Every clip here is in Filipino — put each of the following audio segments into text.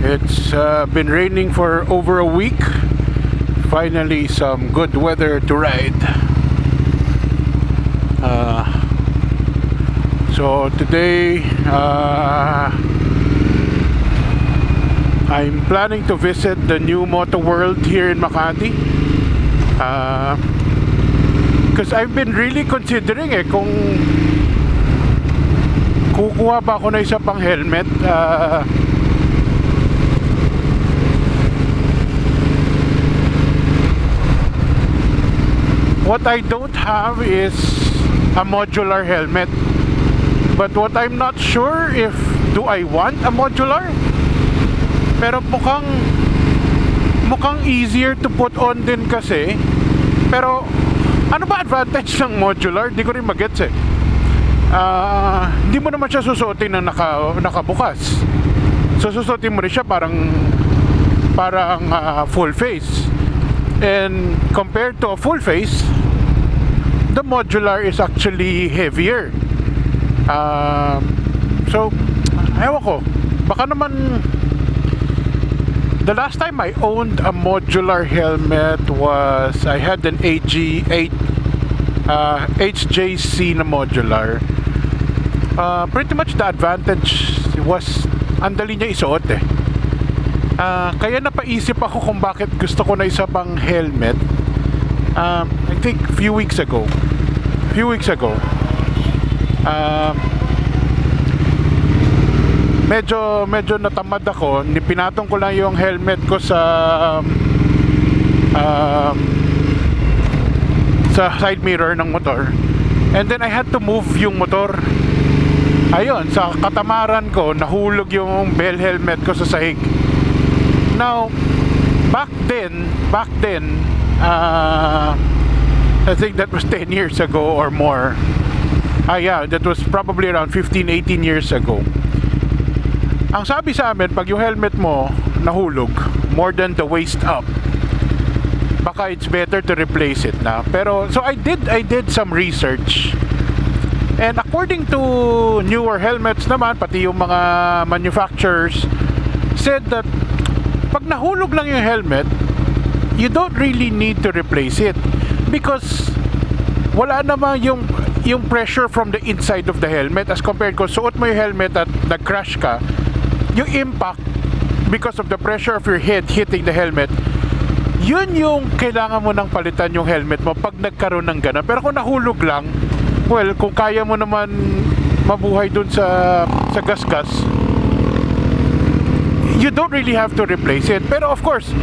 It's been raining for over a week. Finally, some good weather to ride. So today, I'm planning to visit the new Moto World here in Makati. Because I've been really considering kung kukuha ba ako na isa pang helmet. What I don't have is a modular helmet, but what I'm not sure if do I want a modular, pero mukhang easier to put on din kasi. Pero ano ba advantage ng modular? Di ko rin magets hindi mo naman siya susuotin na nakabukas. So susuotin mo rin siya parang full face. And compared to a full face, the modular is actually heavier. So ewan ko, baka naman the last time I owned a modular helmet was I had an HJC na modular. Pretty much the advantage was ang dali niya isuot kaya napaisip ako kung bakit gusto ko na isa pang helmet. I think few weeks ago medyo natamad ako. Pinatong ko lang yung helmet ko sa side mirror ng motor, and then I had to move yung motor. Ayun, sa katamaran ko nahulog yung bell helmet ko sa sahig. Now back then I think that was 10 years ago or more. Yeah, that was probably around 15-18 years ago. Ang sabi sa amin, pag yung helmet mo nahulog more than the waist up, baka it's better to replace it na. Pero so I did some research, and according to newer helmets naman, pati yung mga manufacturers said that pag nahulog lang yung helmet, you don't really need to replace it because wala naman yung pressure from the inside of the helmet as compared kung suot mo yung helmet at nag-crash ka. Yung impact because of the pressure of your head hitting the helmet, yun yung kailangan mo nang palitan yung helmet mo pag nagkaroon ng gana. Pero kung nahulog lang, well, kung kaya mo naman mabuhay dun sa gasgas, you don't really have to replace it. Pero of course,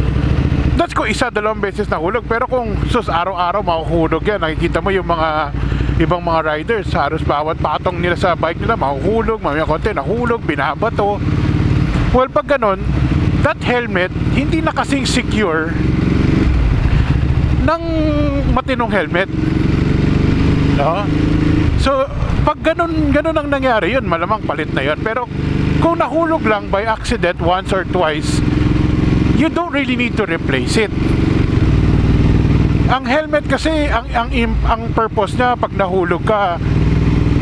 that's kung isa, dalawang beses nahulog. Pero kung araw-araw mahuhulog yan, nakikita mo yung mga ibang mga riders, halos bawat patong nila sa bike nila mahuhulog, mamaya konti nahulog, binabato. Well, pag ganon, that helmet hindi na kasing secure ng matinong helmet, no? So pag ganon ang nangyari, yun malamang palit na yun. Pero kung nahulog lang by accident once or twice, you don't really need to replace it. Ang helmet kasi, ang purpose niya pag nahulog ka,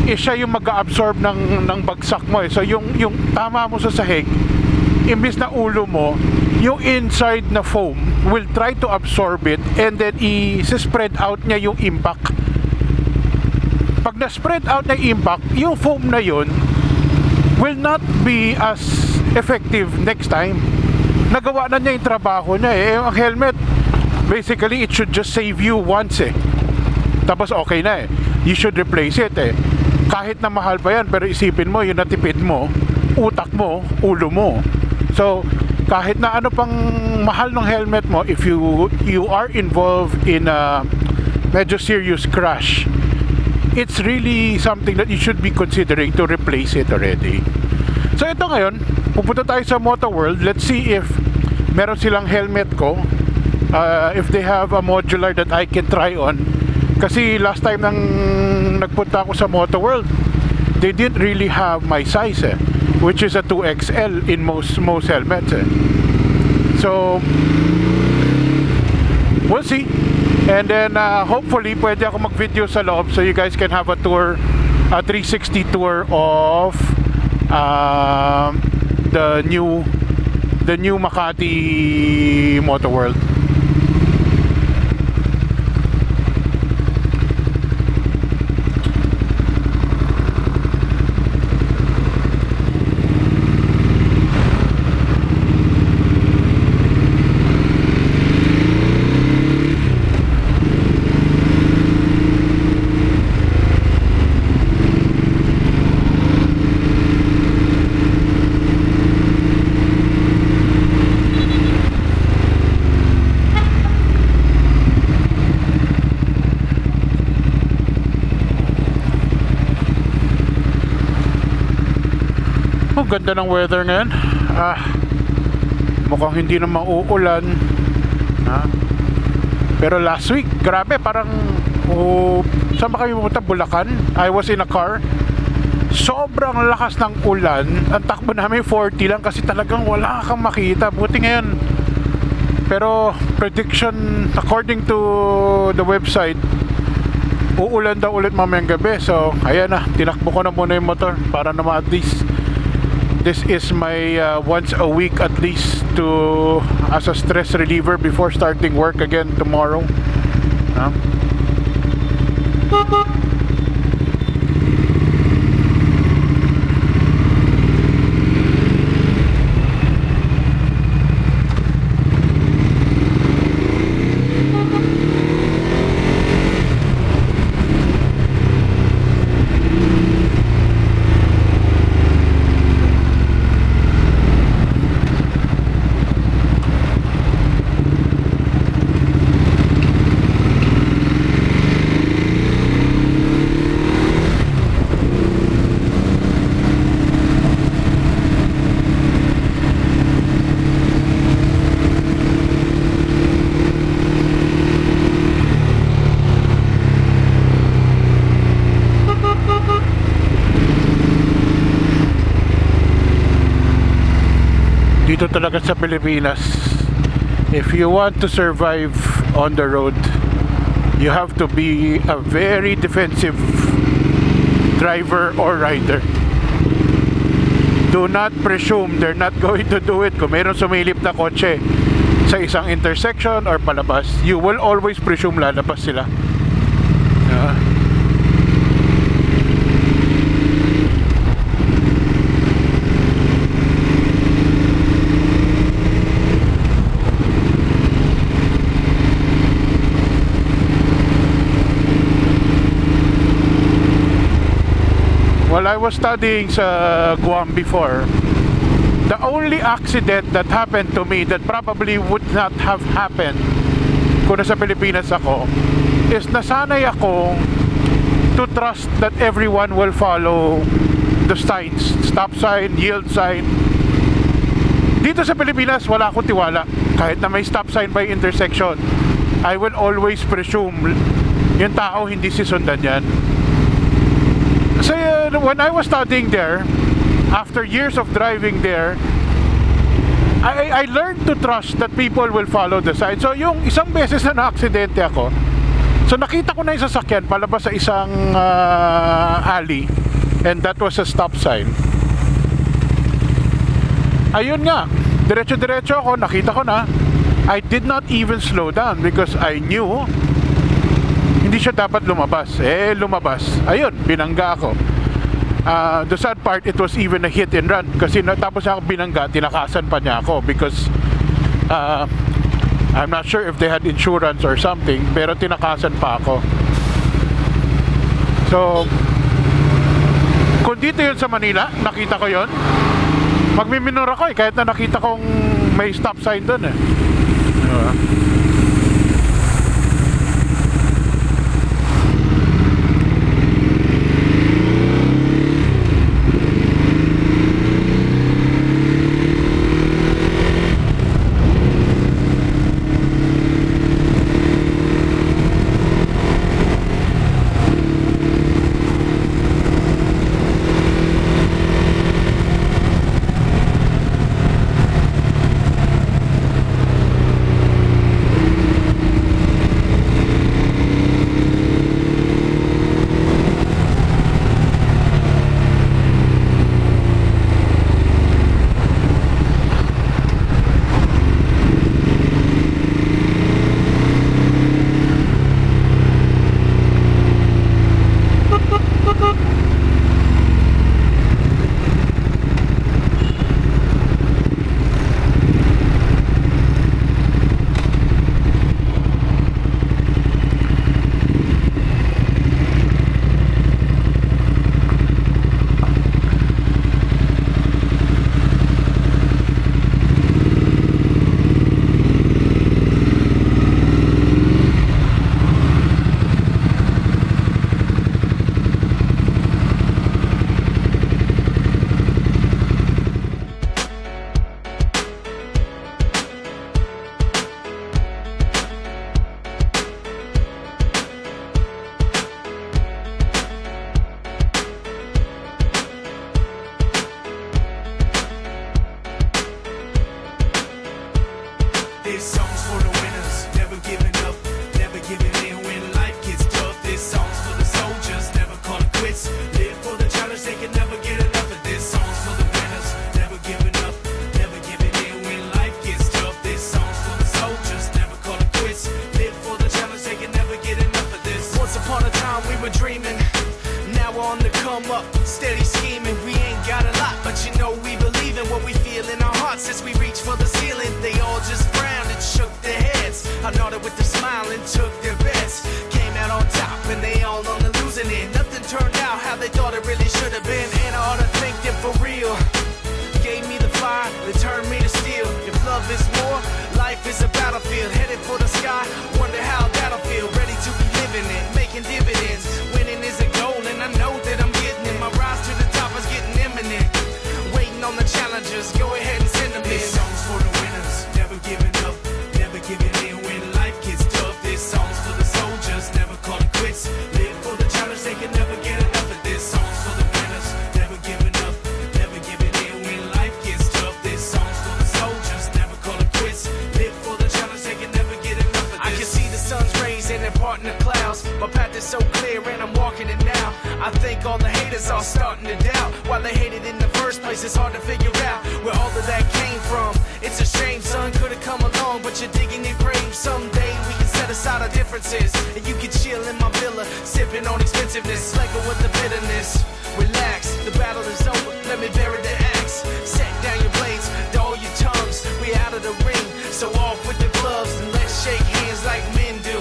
siya yung mag-absorb ng bagsak mo So yung tama mo sa sahig, imbis na ulo mo, yung inside na foam will try to absorb it, and then i-spread out niya yung impact. Pag na-spread out na impact, yung foam na yun will not be as effective next time. Nagawa na niya yung trabaho niya Ang helmet, basically it should just save you once tapos okay na you should replace it kahit na mahal pa yan. Pero isipin mo, yung natipid mo, utak mo, ulo mo. So kahit na ano pang mahal ng helmet mo, if you are involved in a medyo serious crash, it's really something that you should be considering to replace it already. So ito ngayon, pupunta tayo sa Moto World. Let's see if meron silang helmet ko, if they have a modular that I can try on. Kasi last time nang nagpunta ako sa Moto World, they didn't really have my size which is a 2XL in most helmets So we'll see. And then hopefully pwede ako mag-video sa loob so you guys can have a tour, a 360 tour of the new the new Makati Motor World. Oh, ganda ng weather ngayon. Mukhang hindi na mauulan. Pero last week, grabe, parang saan ba kami pumunta? Bulacan. I was in a car. Sobrang lakas ng ulan. Ang takbo namin 40 lang kasi talagang wala kang makita. Buti ngayon. Pero prediction according to the website, uulan daw ulit mamayang gabi. So ayan na, tinakbo ko na muna yung motor para naman at least this is my once a week at least to as a stress reliever before starting work again tomorrow. Dito talaga sa Pilipinas, if you want to survive on the road, you have to be a very defensive driver or rider. Do not presume they're not going to do it. Kung mayroong sumilip na kotse sa isang intersection or palabas, you will always presume lalabas sila. While I was studying sa Guam before, the only accident that happened to me that probably would not have happened kung nasa Pilipinas ako is nasanay ako to trust that everyone will follow the signs, stop sign, yield sign. Dito sa Pilipinas, wala akong tiwala. Kahit na may stop sign by intersection, I will always presume yung tao hindi sisundan yan. So when I was studying there, after years of driving there, I learned to trust that people will follow the sign. So yung isang beses na na-aksidente ako, so nakita ko na yung sasakyan palabas sa isang alley, and that was a stop sign. Ayun nga, diretso-diretso ako, nakita ko na. I did not even slow down because I knew hindi siya dapat lumabas. Lumabas. Ayun, binangga ako. The sad part, it was even a hit and run kasi tapos ako binangga, tinakasan pa niya ako because I'm not sure if they had insurance or something, pero tinakasan pa ako. So kung dito yun sa Manila, nakita ko yun, magmiminor ako kahit na nakita kong may stop sign doon This song's for the winners, never giving up, never giving in when life gets tough. This song's for the soldiers, never calling quits. Live for the challenge, they can never get enough of this. Song's for the winners, never giving up, never giving in when life gets tough. This song's for the soldiers, never calling quits. Live for the challenge, they can never get enough of this. Once upon a time we were dreaming, now we're on the come up, steady scheming. We ain't got a lot, but you know we believe in what we feel in our hearts. As we reach for the ceiling, they all just frowned and shook their heads. I nodded with a smile and took their bets. Came out on top and they all on the losing end. Nothing turned out how they thought it really should have been. And I ought to thank them for real. Gave me the fire, they turned me to steel. If love is war, life is a battlefield. Headed for the sky, wonder how that'll feel. Ready to be living it, making dividends. Winning is a goal and I know that I'm getting it. My rise to the top is getting imminent. Waiting on the challengers, go ahead and send them in. This song's for the winners, never giving up, never giving in when life gets tough. This song's for the soldiers, never calling quits. Live for the challenge, they can never get enough of this. Song's for the winners, never giving up, never giving in when life gets tough. This song's for the soldiers, never calling quits. Live for the challenge, they can never get enough of this. I can see the sun's rays and they're parting the clouds. My path is so clear and I'm walking it now. I think all the haters are starting to doubt. Why they hated in the first place, it's hard to figure out where all of that came from. It's a shame, son, could've come along, but you're digging your grave. Someday we can set aside our differences, and you can chill in my villa, sipping on expensiveness, let go with the bitterness. Relax, the battle is over, let me bury the axe. Set down your blades, dull your tongues, we out of the ring, so off with the gloves, and let's shake hands like men do.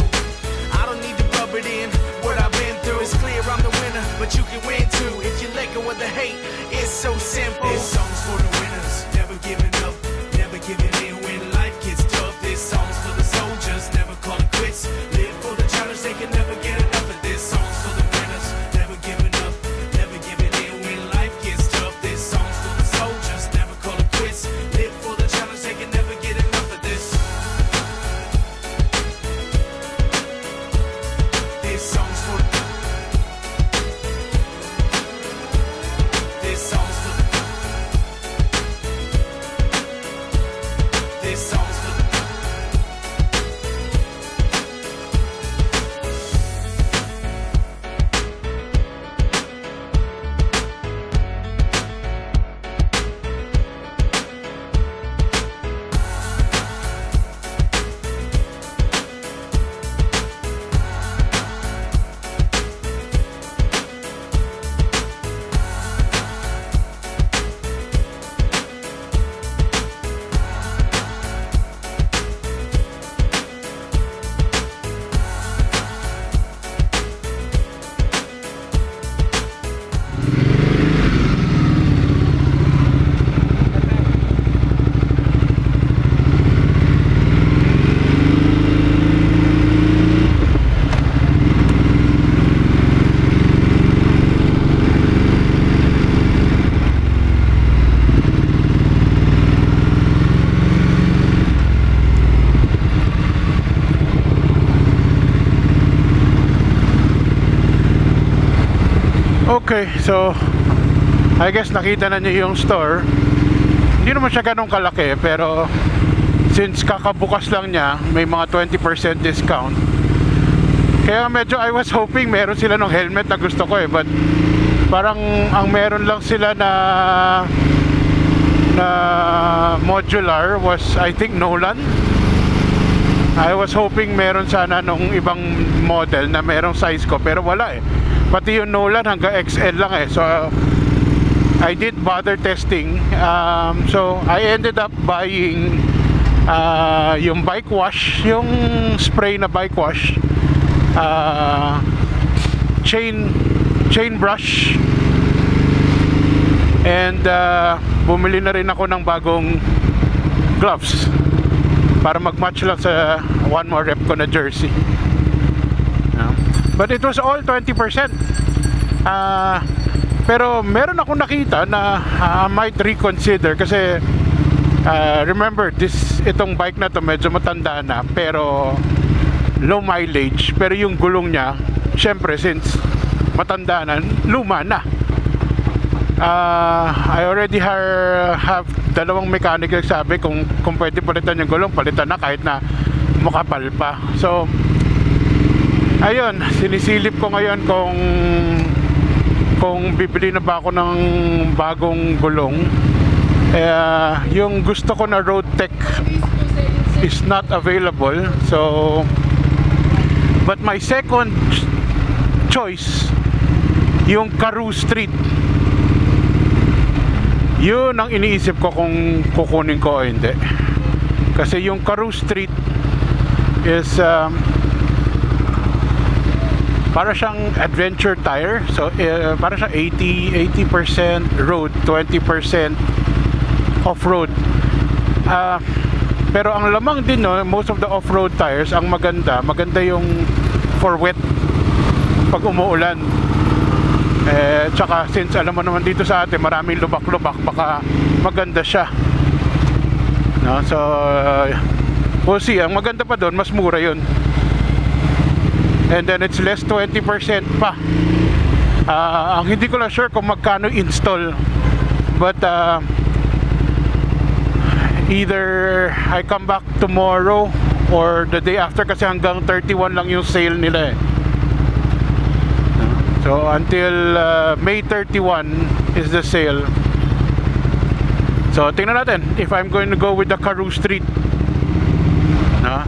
I don't need to rub it in, what I've been through is clear, I'm the winner, but you can win too, if you let go of the hate, it's so simple. This song's for the winners, never giving up, never giving in when life gets tough. This song's for the soldiers, never calling quits. Live for the challenge, they can never get enough of this. Song's for the winners, never giving up, never giving in when life gets tough. This song's for the soldiers, never calling quits. Live for the challenge, they can never get enough of this. This song's for this song's for this song's for Okay, so I guess nakita na niyo yung store. Hindi naman siya ganun kalaki, pero since kakabukas lang niya, may mga 20% discount. Kaya medyo I was hoping meron sila ng helmet na gusto ko but parang ang meron lang sila na modular was I think Nolan. I was hoping meron sana nung ibang model na merong size ko, pero wala pati yung Nolan hanggang XL lang so I did bother testing. So I ended up buying yung bike wash, yung spray na bike wash, chain brush, and bumili na rin ako ng bagong gloves para mag-match lang sa one more rep ko na jersey. But it was all 20%. Pero meron akong nakita na I might reconsider kasi remember itong bike na to medyo matanda na pero low mileage, pero yung gulong niya syempre since matanda na, luma na. I already have dalawang mechanic nagsabi kung pwede palitan yung gulong, palitan na kahit na makapal pa. So ayun, sinisilip ko ngayon kung bibili na ba ako ng bagong gulong. Yung gusto ko na Road Tech is not available. So but my second choice, yung Karoo Street. Yun ang iniisip ko kung kukunin ko o hindi. Kasi yung Karoo Street is para siyang adventure tire. So para siyang 80% road, 20% off-road. Pero ang lamang din, no, most of the off-road tires, ang maganda yung for wet pag umuulan. Tsaka since alam mo naman dito sa atin maraming lubak-lubak, baka maganda siya, no? So we'll see. Ang maganda pa doon, mas mura yun, and then it's less 20% pa. Ang hindi ko lang sure kung magkano install, but either I come back tomorrow or the day after, kasi hanggang 31 lang yung sale nila eh. So until May 31 is the sale. So tingnan natin if I'm going to go with the Karoo Street, no?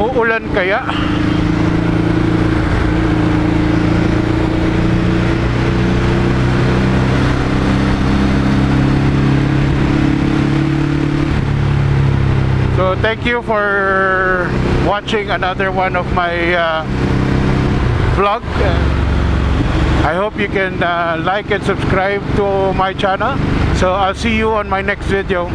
Uulan kaya? So thank you for watching another one of my vlog. I hope you can like and subscribe to my channel. So I'll see you on my next video.